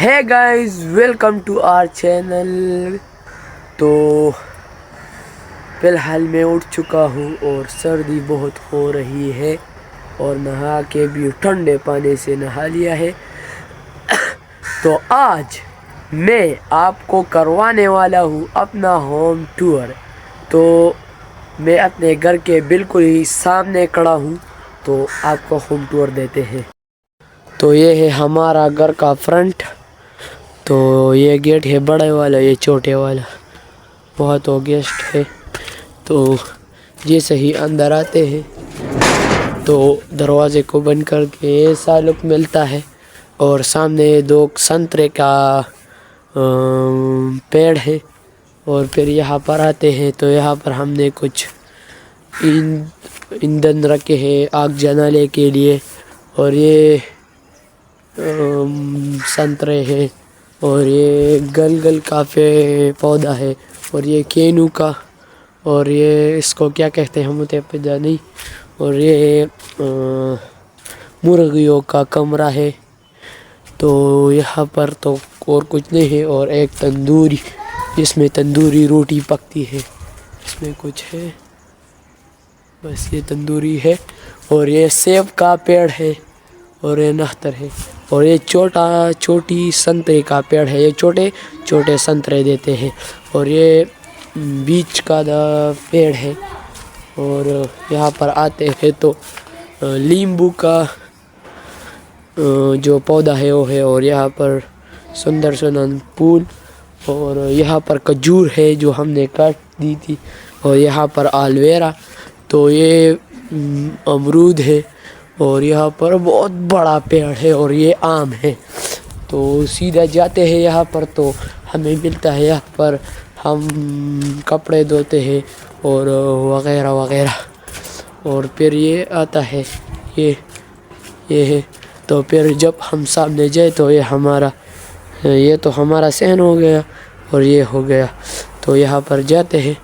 ہے guys welcome to our channel. تو فی الحال میں اٹھ چکا ہوں اور سردی بہت ہو رہی ہے اور نہا کے بھی ٹھنڈے پانی سے نہا لیا ہے. تو آج میں آپ کو کروانے والا ہوں اپنا ہوم ٹور. تو میں اپنے گھر کے بالکل ہی سامنے کھڑا ہوں تو آپ کو ہوم ٹور دیتے ہیں. تو یہ ہے ہمارا گھر کا فرنٹ. تو یہ گیٹ ہے بڑے والا، یہ چھوٹے والا. بہت ہو گیسٹ ہے تو جیسے ہی اندر آتے ہیں تو دروازے کو بند کر کے ایسا لک ملتا ہے. اور سامنے دو سنترے کا پیڑ ہے. اور پھر یہاں پر آتے ہیں تو یہاں پر ہم نے کچھ ایندھن رکھے ہیں آگ جلانے کے لیے. اور یہ سنترے ہے اور یہ گلگل کا پودا ہے اور یہ کینو کا، اور یہ اس کو کیا کہتے ہیں مجھے پتا نہیں. اور یہ مرغیوں کا کمرہ ہے. تو یہاں پر تو اور کچھ نہیں ہے. اور ایک تندوری جس میں تندوری روٹی پکتی ہے، اس میں کچھ ہے بس یہ تندوری ہے. اور یہ سیب کا پیڑ ہے اور یہ نختر ہے. اور یہ چھوٹی سنترے کا پیڑ ہے، یہ چھوٹے چھوٹے سنترے دیتے ہیں. اور یہ بیچ کا پیڑ ہے. اور یہاں پر آتے ہیں تو لیمبو کا جو پودا ہے وہ ہے. اور یہاں پر سندر پھول. اور یہاں پر کھجور ہے جو ہم نے کاٹ دی تھی. اور یہاں پر آلویرا. تو یہ امرود ہے. اور یہاں پر بہت بڑا پیڑ ہے اور یہ آم ہے. تو سیدھا جاتے ہیں یہاں پر تو ہمیں ملتا ہے یہاں پر ہم کپڑے دھوتے ہیں اور وغیرہ وغیرہ. اور پھر یہ آتا ہے یہ ہے. تو پھر جب ہم سامنے جائے تو یہ تو ہمارا صحن ہو گیا اور یہ ہو گیا. تو یہاں پر جاتے ہیں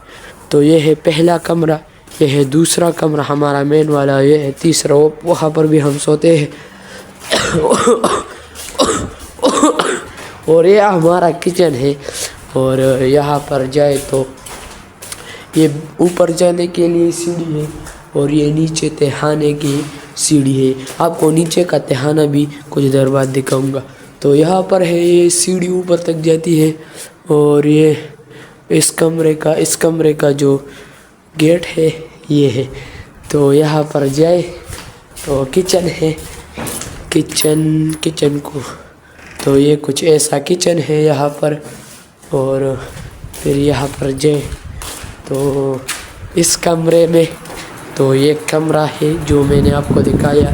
تو یہ ہے پہلا کمرہ، یہ ہے دوسرا کمرہ ہمارا مین والا، یہ ہے تیسرا. وہاں پر بھی ہم سوتے ہیں. اور یہ ہمارا کچن ہے. اور یہاں پر جائے تو یہ اوپر جانے کے لیے سیڑھی ہے اور یہ نیچے تہانے کی سیڑھی ہے. آپ کو نیچے کا تہانہ بھی کچھ دیر بعد دکھاؤں گا. تو یہاں پر ہے یہ سیڑھی اوپر تک جاتی ہے. اور یہ اس کمرے کا جو گیٹ ہے یہ ہے. تو یہاں پر جائے تو کچن ہے. کچن کو تو یہ کچھ ایسا کچن ہے یہاں پر. اور پھر یہاں پر جائے تو اس کمرے میں تو یہ کمرہ ہے جو میں نے آپ کو دکھایا.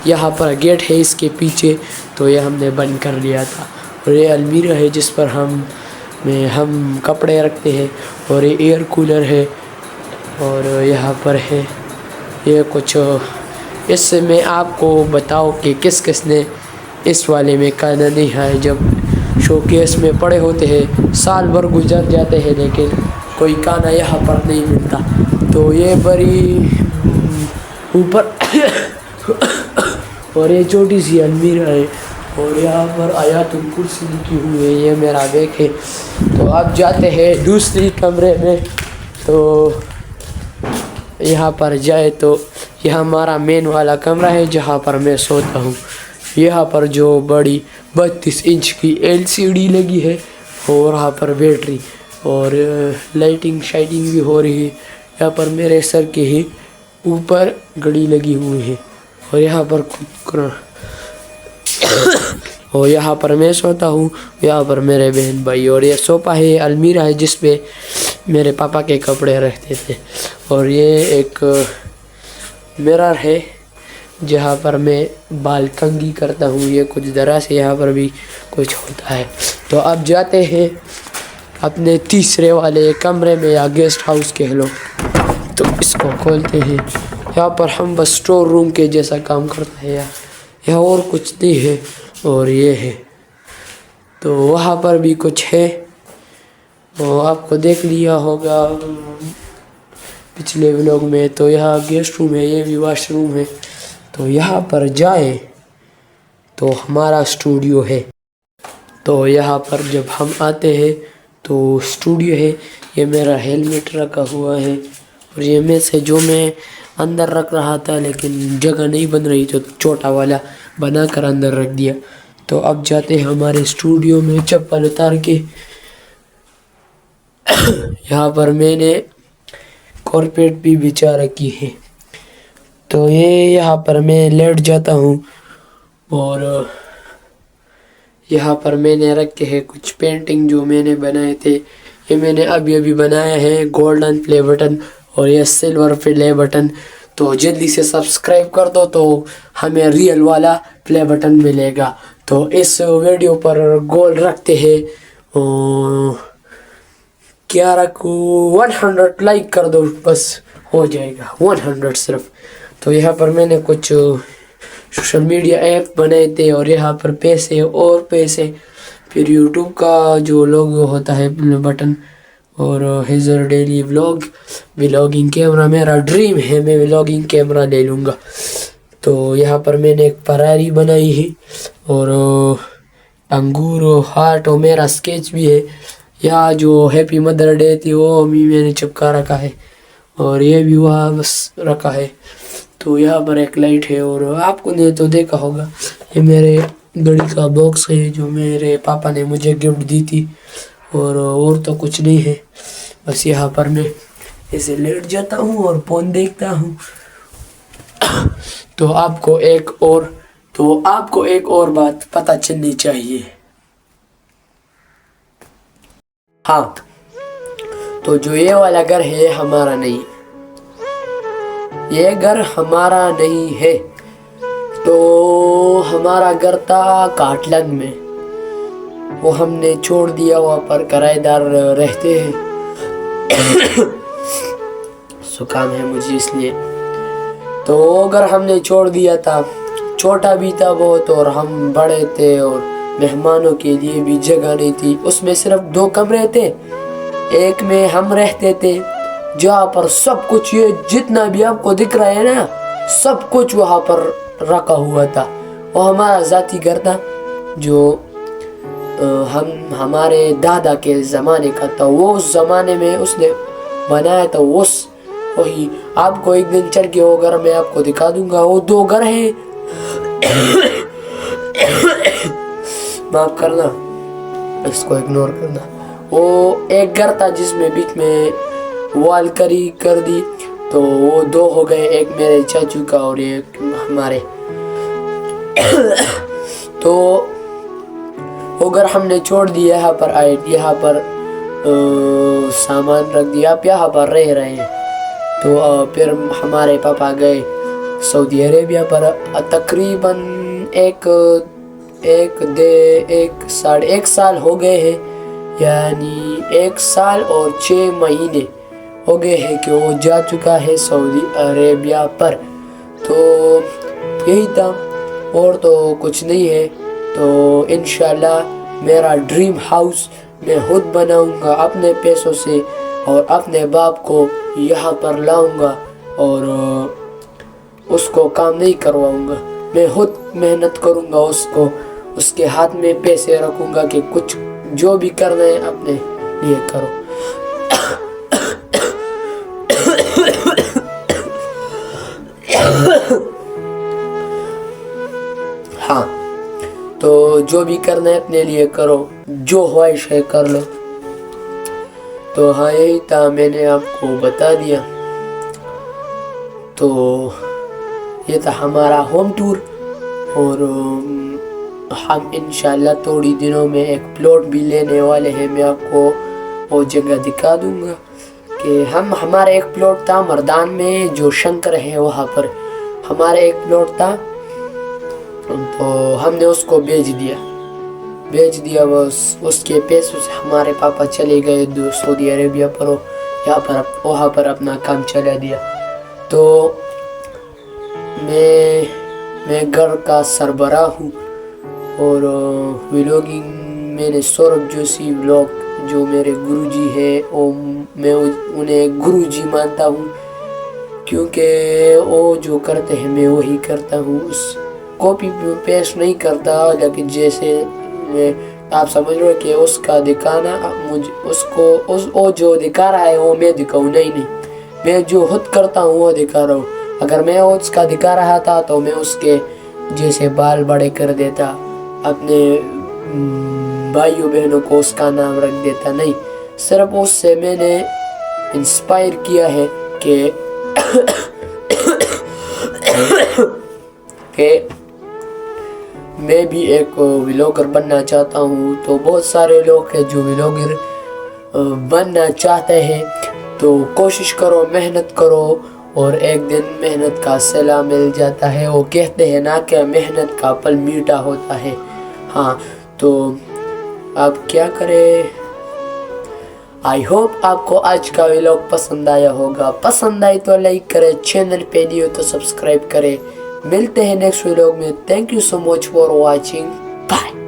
یہاں پر گیٹ ہے اس کے پیچھے تو یہ ہم نے بند کر لیا تھا. اور یہ المیرا ہے جس پر ہم کپڑے رکھتے ہیں. اور یہ ایئر کولر ہے. اور یہاں پر ہے یہ کچھ. اس سے میں آپ کو بتاؤں کہ کس نے اس والے میں کھانا نہیں ہے. جب شو کیس میں پڑے ہوتے ہیں سال بھر گزر جاتے ہیں لیکن کوئی کھانا یہاں پر نہیں ملتا. تو یہ بڑی اوپر اور یہ چھوٹی سی المیرا ہے. اور یہاں پر آیات الکرسی لکھی ہوئی ہے. یہ میرا بیگ ہے. تو اب جاتے ہیں دوسری کمرے میں. تو یہاں پر جائے تو یہ ہمارا مین والا کمرہ ہے جہاں پر میں سوتا ہوں. یہاں پر جو بڑی 32 انچ کی LCD لگی ہے اور وہاں پر بیٹری اور لائٹنگ شائٹنگ بھی ہو رہی ہے. یہاں پر میرے سر کے ہی اوپر گھڑی لگی ہوئی ہے. اور یہاں پر اور یہاں پر میں سوتا ہوں. یہاں پر میرے بہن بھائی. اور یہ صوفہ ہے، المیرا ہے جس پہ میرے پاپا کے کپڑے رہتے تھے. اور یہ ایک مرر ہے جہاں پر میں بال کنگھی کرتا ہوں. یہ کچھ طرح سے یہاں پر بھی کچھ ہوتا ہے. تو اب جاتے ہیں اپنے تیسرے والے کمرے میں یا گیسٹ ہاؤس کہہ لو. تو اس کو کھولتے ہیں. یہاں پر ہم بس اسٹور روم کے جیسا کام کرتے ہیں. یہاں اور کچھ نہیں ہے. اور یہ ہے تو وہاں پر بھی کچھ ہے. وہ آپ کو دیکھ لیا ہوگا پچھلے ولاگ میں. تو یہاں گیسٹ روم ہے، یہ بھی واش روم ہے. تو یہاں پر جائے تو ہمارا اسٹوڈیو ہے. تو یہاں پر جب ہم آتے ہیں تو اسٹوڈیو ہے، یہ میرا ہیلمٹ رکھا ہوا ہے، اور یہ میں سے جو میں اندر رکھ رہا تھا لیکن جگہ نہیں بن رہی تو چھوٹا والا بنا کر اندر رکھ دیا۔ تو اب جاتے ہیں ہمارے اسٹوڈیو میں چپل اتار کے۔ یہاں پر میں نے کارپیٹ بھی بچھا رکھی ہے، تو یہ یہاں پر میں لیٹ جاتا ہوں، اور یہاں پر میں نے رکھے ہیں کچھ پینٹنگ جو میں نے بنائے تھے۔ یہ میں نے ابھی بنایا ہے، گولڈن پلے بٹن اور یہ سلور پلے بٹن، تو جلدی سے سبسکرائب کر دو تو ہمیں ریئل والا پلے بٹن ملے گا۔ تو اس ویڈیو پر گول رکھتے ہیں، کیا رکھوں، 100 لائک کر دو، بس ہو جائے گا 100 صرف۔ تو یہاں پر میں نے کچھ سوشل میڈیا ایپ بنائے تھے، اور یہاں پر پیسے اور پیسے، پھر یوٹیوب کا جو لوگو ہوتا ہے بٹن، اور ہیزر ڈیلی ولاگنگ کیمرہ میرا ڈریم ہے، میں ولاگنگ کیمرہ لے لوں گا۔ تو یہاں پر میں نے ایک فراری بنائی ہے، اور انگور ہارٹ اور میرا اسکیچ بھی ہے۔ یہاں جو ہیپی مدر ڈے تھی وہ بھی میں نے چپکا رکھا ہے، اور یہ بھی وہاں بس رکھا ہے۔ تو یہاں پر ایک لائٹ ہے، اور آپ کو نے تو دیکھا ہوگا، یہ میرے گھڑی کا باکس ہے جو میرے پاپا نے مجھے گفٹ دی تھی، اور تو کچھ نہیں ہے، بس یہاں پر میں ایسے لیٹ جاتا ہوں اور فون دیکھتا ہوں۔ تو آپ کو ایک اور بات پتہ چلنی چاہیے۔ ہاں، تو جو یہ والا گھر ہے ہمارا نہیں، یہ گھر ہمارا نہیں ہے، تو ہمارا گھر تھا کاٹلگ میں، وہ ہم نے چھوڑ دیا، وہاں پر کرایہ دار رہتے ہیں، زکام ہے مجھے اس لیے۔ تو وہ گھر ہم نے چھوڑ دیا تھا، چھوٹا بھی تھا بہت، اور ہم بڑے تھے، اور مہمانوں کے لیے بھی جگہ نہیں تھی۔ اس میں صرف 2 کمرے تھے، ایک میں ہم رہتے تھے، جہاں پر سب کچھ یہ جتنا بھی آپ کو دکھ رہا ہے نا، سب کچھ وہاں پر رکھا ہوا تھا۔ وہ ہمارا ذاتی گھر تھا، جو ہمارے دادا کے زمانے کا تھا، وہ اس زمانے میں اس نے بنایا تھا۔ وہی آپ کو ایک دن چل کے وہ گھر میں آپ کو دکھا دوں گا۔ وہ 2 گھر ہیں، معاف کرنا، اس کو اگنور کرنا۔ وہ ایک گھر تھا جس میں بیچ میں وال کر دی، تو وہ 2 ہو گئے، ایک میرے چاچو کا اور ایک ہمارے۔ تو وہ گھر ہم نے چھوڑ دیا، یہاں پر آئے، یہاں پر سامان رکھ دیا، آپ یہاں پر رہ رہے ہیں۔ تو پھر ہمارے پاپا گئے سعودی عربیہ پر، تقریباً ایک ساڑھے 1 سال ہو گئے ہیں، یعنی 1 سال اور 6 مہینے ہو گئے ہیں کہ وہ جا چکا ہے سعودی عربیہ پر۔ تو یہی تھا، اور تو کچھ نہیں ہے۔ تو انشاءاللہ میرا ڈریم ہاؤس میں خود بناؤں گا اپنے پیسوں سے، اور اپنے باپ کو یہاں پر لاؤں گا، اور اس کو کام نہیں کرواؤں گا، میں خود محنت کروں گا، اس کے ہاتھ میں پیسے رکھوں گا کہ کچھ جو بھی کرنا ہے اپنے لیے کرو۔ ہاں، تو جو بھی کرنا ہے اپنے لیے کرو، جو خواہش ہے کر لو۔ تو ہاں، یہی تھا، میں نے آپ کو بتا دیا۔ تو یہ تھا ہمارا ہوم ٹور، اور ہم انشاءاللہ تھوڑی دنوں میں ایک پلاٹ بھی لینے والے ہیں، میں آپ کو وہ جگہ دکھا دوں گا کہ ہمارا ایک پلاٹ تھا مردان میں، جو شنکر ہے وہاں پر ہمارا ایک پلاٹ تھا، تو ہم نے اس کو بیچ دیا، اس کے پیسوں سے ہمارے پاپا چلے گئے سعودی عربیہ پر، وہاں پر اپنا کام چلا دیا۔ تو میں گھر کا سربراہ ہوں، اور ولاگنگ میں نے سوربھ جوشی ولاگ جو میرے گرو جی ہے، میں انہیں گرو جی مانتا ہوں، کیونکہ وہ جو کرتے ہیں میں وہی کرتا ہوں، اس کاپی پیسٹ نہیں کرتا، لیکن جیسے میں آپ سمجھ رہے ہو کہ اس کا دکھانا مجھے وہ جو دکھا رہا ہے وہ میں دکھاؤں نہیں، میں جو خود کرتا ہوں وہ دکھا رہا ہوں۔ اگر میں اس کا دکھا رہا تھا تو میں اس کے جیسے بال بڑے کر دیتا، اپنے بھائیوں بہنوں کو اس کا نام رکھ دیتا، نہیں، صرف اس سے میں نے انسپائر کیا ہے کہ میں بھی ایک ولاگر بننا چاہتا ہوں۔ تو بہت سارے لوگ ہیں جو ولاگر بننا چاہتے ہیں، تو کوشش کرو، محنت کرو، اور ایک دن محنت کا صلہ مل جاتا ہے۔ وہ کہتے ہیں نا کہ محنت کا پھل میٹھا ہوتا ہے۔ ہاں، تو آپ کیا کریں؟ آئی ہوپ آپ کو آج کا ولاگ پسند آیا ہوگا۔ پسند آئی تو لائک کرے، چینل پہ نہیں ہو تو سبسکرائب کرے۔ ملتے ہیں نیکسٹ ولاگ میں۔ Thank you so much for watching, bye.